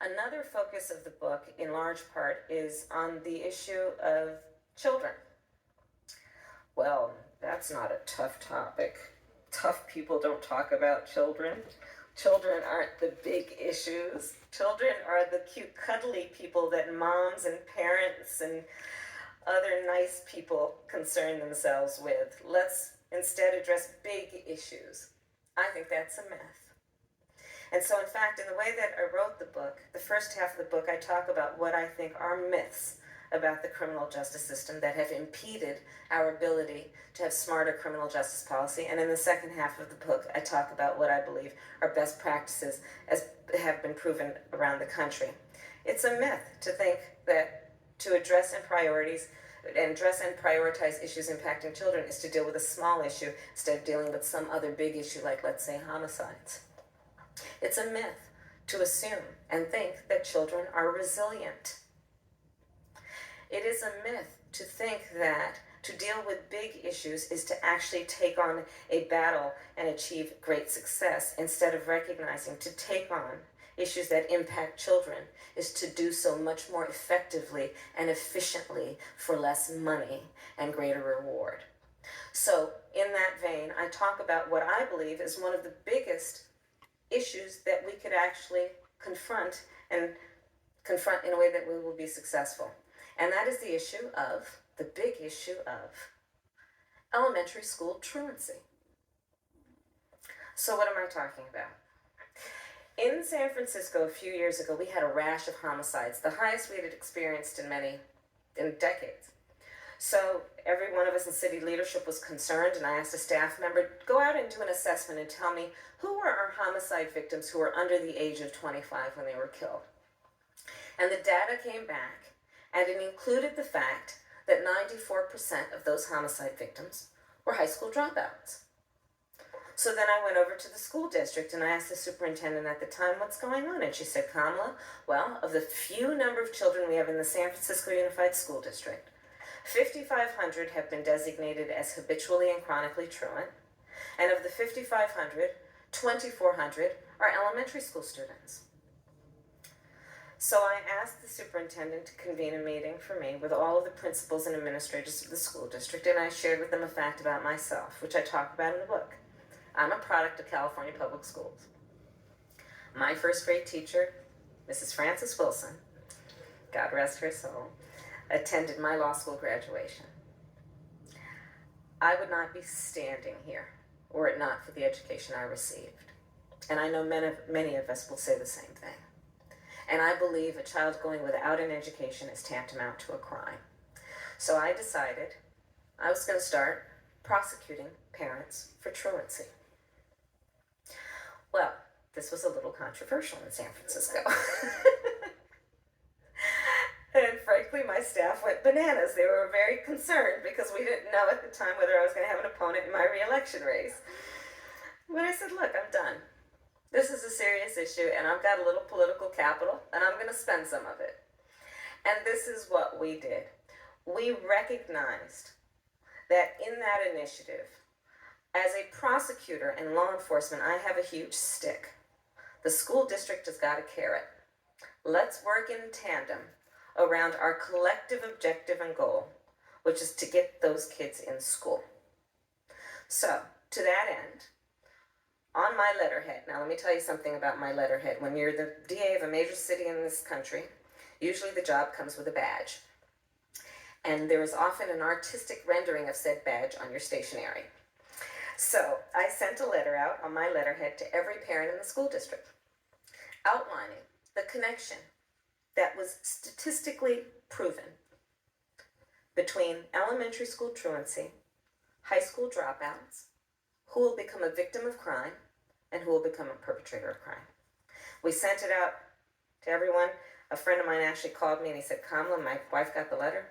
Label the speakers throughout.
Speaker 1: Another focus of the book, in large part, is on the issue of children. Well, that's not a tough topic. Tough people don't talk about children. Children aren't the big issues. Children are the cute, cuddly people that moms and parents and other nice people concern themselves with. Let's instead address big issues. I think that's a myth. And so, in fact, in the way that I wrote the book, the first half of the book, I talk about what I think are myths about the criminal justice system that have impeded our ability to have smarter criminal justice policy. And in the second half of the book, I talk about what I believe are best practices as have been proven around the country. It's a myth to think that to address and priorities and address and prioritize issues impacting children is to deal with a small issue instead of dealing with some other big issue like, let's say, homicides. It's a myth to assume and think that children are resilient. It is a myth to think that to deal with big issues is to actually take on a battle and achieve great success, instead of recognizing to take on issues that impact children is to do so much more effectively and efficiently for less money and greater reward. So in that vein, I talk about what I believe is one of the biggest issues that we could actually confront in a way that we will be successful. And that is the issue of, the big issue of elementary school truancy. So what am I talking about? In San Francisco a few years ago, we had a rash of homicides, the highest we had experienced in decades. So every one of us in city leadership was concerned, and I asked a staff member, go out and do an assessment and tell me who were our homicide victims who were under the age of 25 when they were killed. And the data came back, and it included the fact that 94% of those homicide victims were high school dropouts. So then I went over to the school district and I asked the superintendent at the time, what's going on? And she said, Kamala, well, of the few number of children we have in the San Francisco Unified School District, 5,500 have been designated as habitually and chronically truant, and of the 5,500, 2,400 are elementary school students. So I asked the superintendent to convene a meeting for me with all of the principals and administrators of the school district, and I shared with them a fact about myself, which I talk about in the book. I'm a product of California Public Schools. My first grade teacher, Mrs. Frances Wilson, God rest her soul, attended my law school graduation. I would not be standing here were it not for the education I received. And I know many of us will say the same thing. And I believe a child going without an education is tantamount to a crime. So I decided I was going to start prosecuting parents for truancy. Well, this was a little controversial in San Francisco. And frankly, my staff went bananas. They were very concerned because we didn't know at the time whether I was going to have an opponent in my re-election race. But I said, look, I'm done. This is a serious issue, and I've got a little political capital, and I'm going to spend some of it. And this is what we did. We recognized that in that initiative, as a prosecutor and law enforcement, I have a huge stick. The school district has got a carrot. Let's work in tandem around our collective objective and goal, which is to get those kids in school. So, to that end, on my letterhead, now let me tell you something about my letterhead. When you're the DA of a major city in this country, usually the job comes with a badge. And there is often an artistic rendering of said badge on your stationery. So I sent a letter out on my letterhead to every parent in the school district, outlining the connection that was statistically proven between elementary school truancy, high school dropouts, who will become a victim of crime, and who will become a perpetrator of crime. We sent it out to everyone. A friend of mine actually called me and he said, Kamala, my wife got the letter.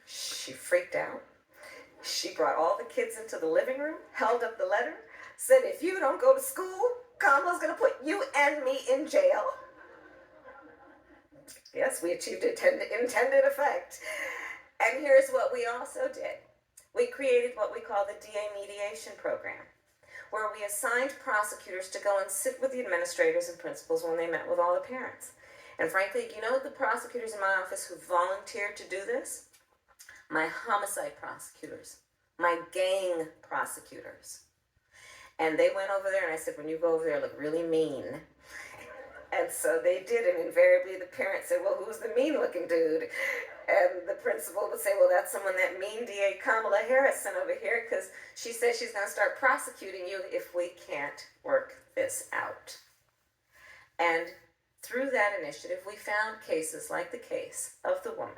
Speaker 1: She freaked out. She brought all the kids into the living room, held up the letter, said, if you don't go to school, Kamala's going to put you and me in jail. Yes, we achieved intended effect. And here's what we also did. We created what we call the DA mediation program, where we assigned prosecutors to go and sit with the administrators and principals when they met with all the parents. And frankly, you know the prosecutors in my office who volunteered to do this? My homicide prosecutors, my gang prosecutors. And they went over there and I said, when you go over there, look really mean. And so they did, and invariably the parents said, well, who's the mean looking dude? And the principal would say, well, that's someone that mean DA Kamala Harris sent over here because she says she's going to start prosecuting you if we can't work this out. And through that initiative, we found cases like the case of the woman